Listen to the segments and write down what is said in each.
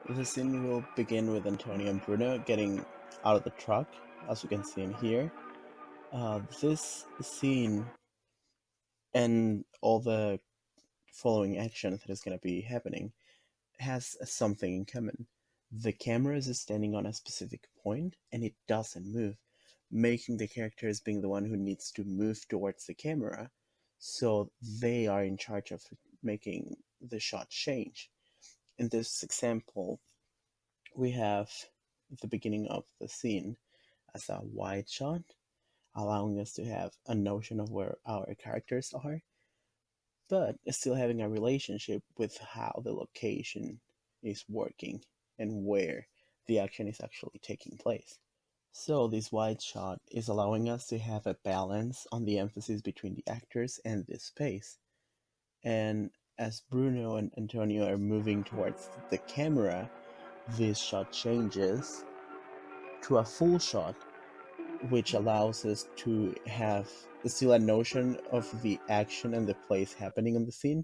The scene will begin with Antonio and Bruno getting out of the truck, as you can see in here. This scene and all the following action that is going to be happening has something in common. The camera is standing on a specific point and it doesn't move, making the characters being the one who needs to move towards the camera, so they are in charge of making the shot change. In this example, we have the beginning of the scene as a wide shot, allowing us to have a notion of where our characters are, but still having a relationship with how the location is working and where the action is actually taking place. So this wide shot is allowing us to have a balance on the emphasis between the actors and the space. And as Bruno and Antonio are moving towards the camera, this shot changes to a full shot, which allows us to have still a notion of the action and the place happening on the scene,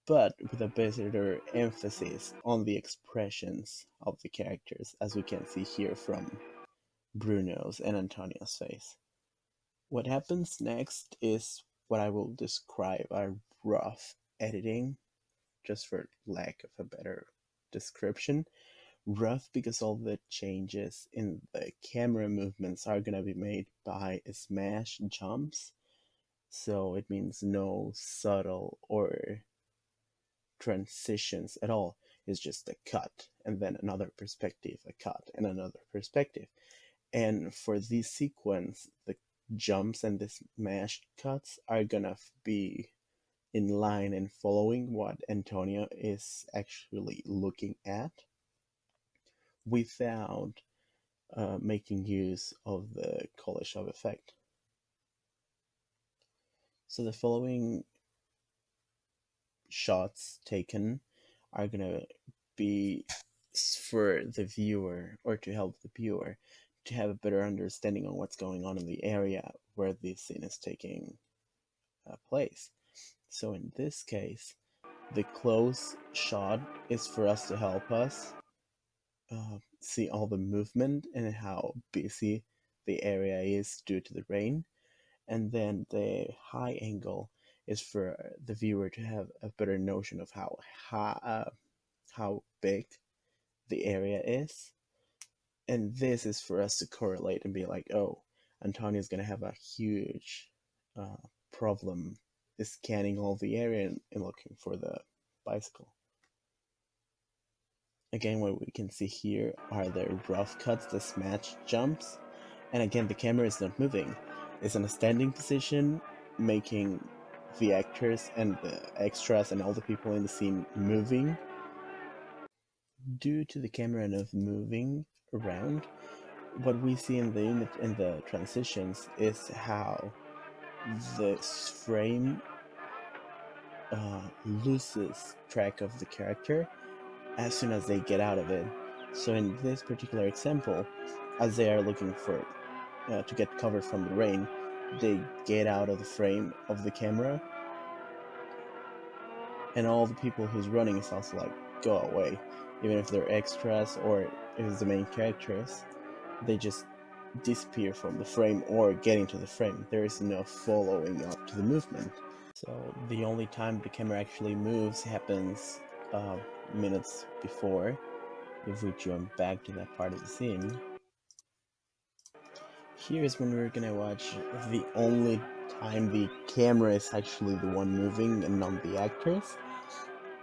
but with a better emphasis on the expressions of the characters, as we can see here from Bruno's and Antonio's face. What happens next is what I will describe a rough editing, just for lack of a better description. Rough because all the changes in the camera movements are gonna be made by smash jumps, so it means no subtle or transitions at all. It's just a cut and then another perspective, a cut and another perspective. And for this sequence, the jumps and the smashed cuts are gonna be in line and following what Antonio is actually looking at, without making use of the collage of effect. So the following shots taken are gonna be for the viewer, or to help the viewer to have a better understanding on what's going on in the area where this scene is taking place. So in this case, the close shot is for us to help us see all the movement and how busy the area is due to the rain. And then the high angle is for the viewer to have a better notion of how big the area is. And this is for us to correlate and be like, oh, Antonio's gonna have a huge problem scanning all the area and looking for the bicycle. Again, what we can see here are the rough cuts, the smash jumps, and again, the camera is not moving. It's in a standing position, making the actors and the extras and all the people in the scene moving. Due to the camera not moving around, what we see in the image in the transitions is how the frame loses track of the character as soon as they get out of it. So in this particular example, as they are looking for to get cover from the rain, they get out of the frame of the camera, and all the people who's running is also like, go away. Even if they're extras or if it's the main characters, they just disappear from the frame or get into the frame. There is no following up to the movement. So the only time the camera actually moves happens minutes before. If we jump back to that part of the scene, here's when we're gonna watch the only time the camera is actually the one moving and not the actors.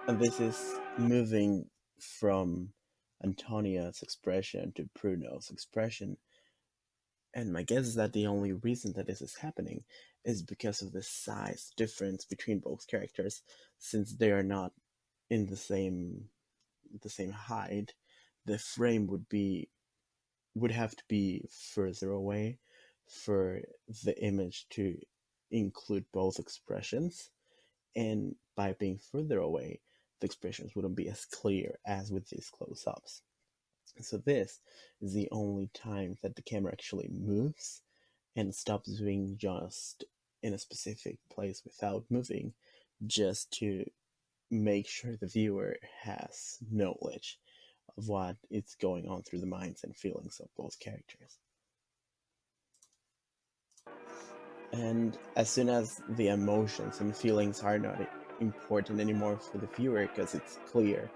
And this is moving from Antonia's expression to Bruno's expression. And my guess is that the only reason that this is happening is because of the size difference between both characters, since they are not in the same height. The frame would have to be further away for the image to include both expressions, and by being further away, the expressions wouldn't be as clear as with these close-ups. So this is the only time that the camera actually moves and stops being just in a specific place without moving, just to make sure the viewer has knowledge of what is going on through the minds and feelings of both characters. And as soon as the emotions and feelings are not important anymore for the viewer because it's clear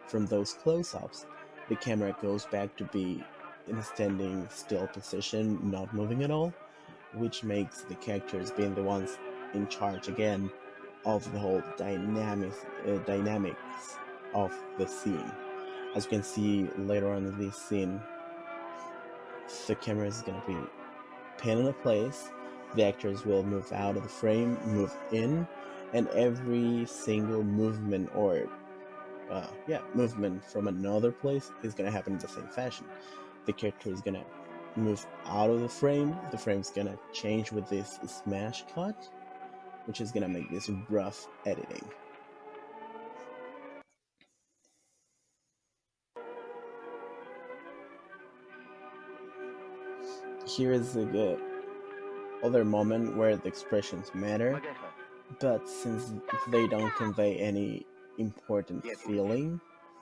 from those close-ups, the camera goes back to be in a standing still position, not moving at all, which makes the characters being the ones in charge again of the whole dynamics of the scene. As you can see later on in this scene, the camera is going to be pinned in a place, the actors will move out of the frame, move in, and every single movement or movement from another place is going to happen in the same fashion. The character is going to move out of the frame's going to change with this smash cut, which is going to make this rough editing. Here is a good other moment where the expressions matter, but since they don't convey any important feeling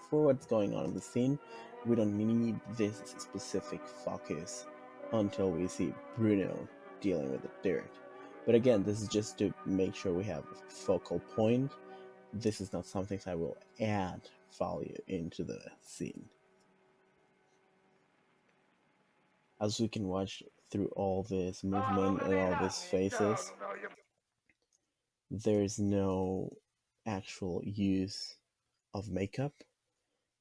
for what's going on in the scene, we don't need this specific focus until we see Bruno dealing with the dirt. But again, this is just to make sure we have a focal point. This is not something that will add value into the scene. As we can watch through all this movement and all these faces, there's no actual use of makeup.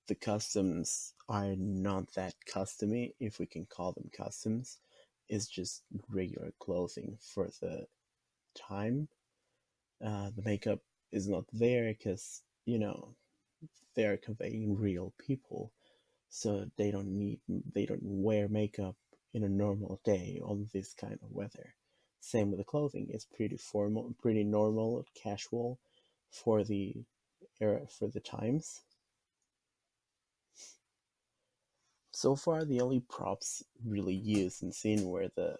The costumes are not that customy, if we can call them costumes. It's just regular clothing for the time. The makeup is not there because, they are conveying real people, so they don't wear makeup in a normal day on this kind of weather. Same with the clothing; it's pretty formal, pretty normal, casual for the era, for the times. So far, the only props really used in the scene were the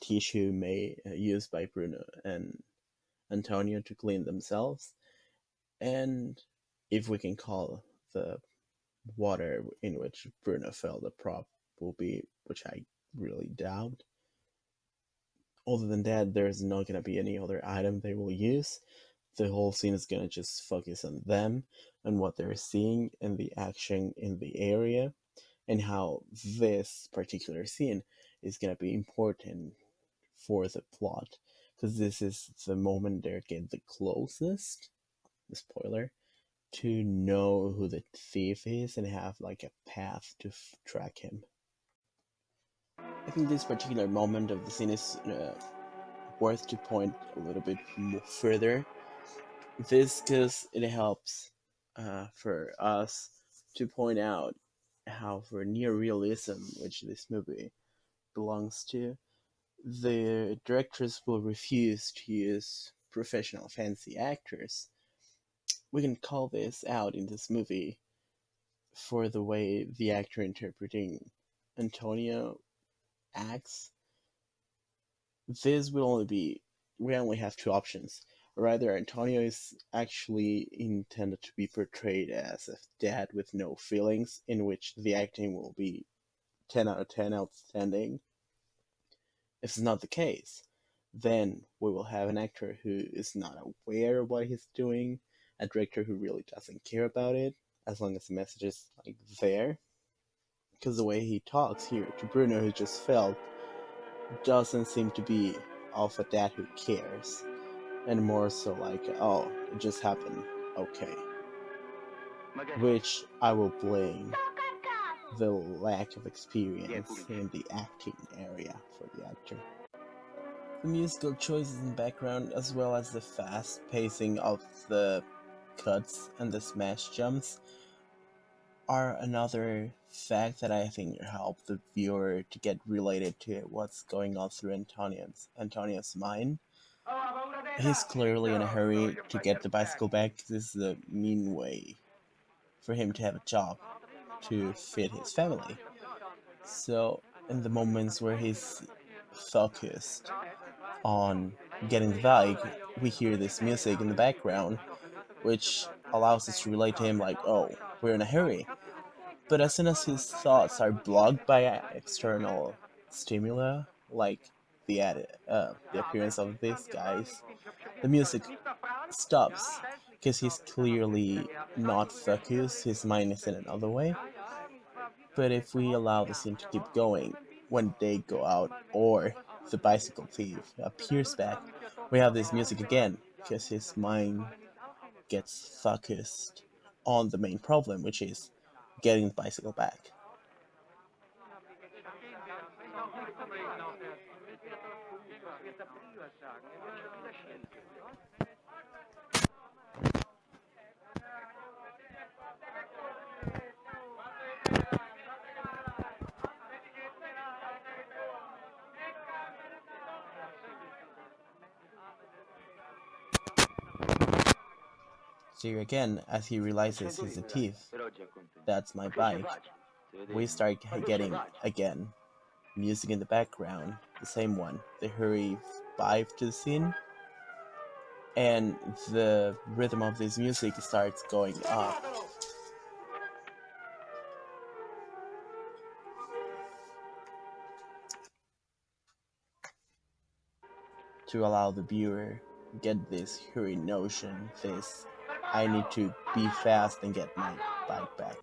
tissue used by Bruno and Antonio to clean themselves, and if we can call the water in which Bruno fell the prop will be, which I really doubt. Other than that, there's not gonna be any other item they will use. The whole scene is gonna just focus on them and what they're seeing and the action in the area, and how this particular scene is gonna be important for the plot, because this is the moment they're getting the closest, the spoiler, to know who the thief is and have like a path to track him. I think this particular moment of the scene is worth to point a little bit more further. This because it helps for us to point out how, for near-realism, which this movie belongs to, the directors will refuse to use professional fancy actors. We can call this out in this movie for the way the actor interpreting Antonio acts. We only have two options. Or either Antonio is actually intended to be portrayed as a dad with no feelings, in which the acting will be 10 out of 10 outstanding. If it's not the case, then we will have an actor who is not aware of what he's doing, a director who really doesn't care about it, as long as the message is like there. Because the way he talks here to Bruno, who just felt, doesn't seem to be of a dad who cares, and more so like, oh, it just happened, okay. Which I will blame the lack of experience in the acting area for the actor. The musical choices in the background, as well as the fast pacing of the cuts and the smash jumps, are another fact that I think help the viewer to get related to what's going on through Antonio's mind. He's clearly in a hurry to get the bicycle back. This is a mean way for him to have a job to feed his family. So in the moments where he's focused on getting the bike, we hear this music in the background, which allows us to relate to him like, oh, we're in a hurry. But as soon as his thoughts are blocked by external stimuli, like the appearance of these guys, the music stops because he's clearly not focused. His mind is in another way. But if we allow the scene to keep going, when they go out or the bicycle thief appears back, we have this music again because his mind gets focused on the main problem, which is getting the bicycle back. So here again, as he realizes he's a thief, that's my bike, we start getting, again, music in the background, the same one. They hurry 5 to the scene, and the rhythm of this music starts going up to allow the viewer get this hurry notion, this I need to be fast and get my bike back.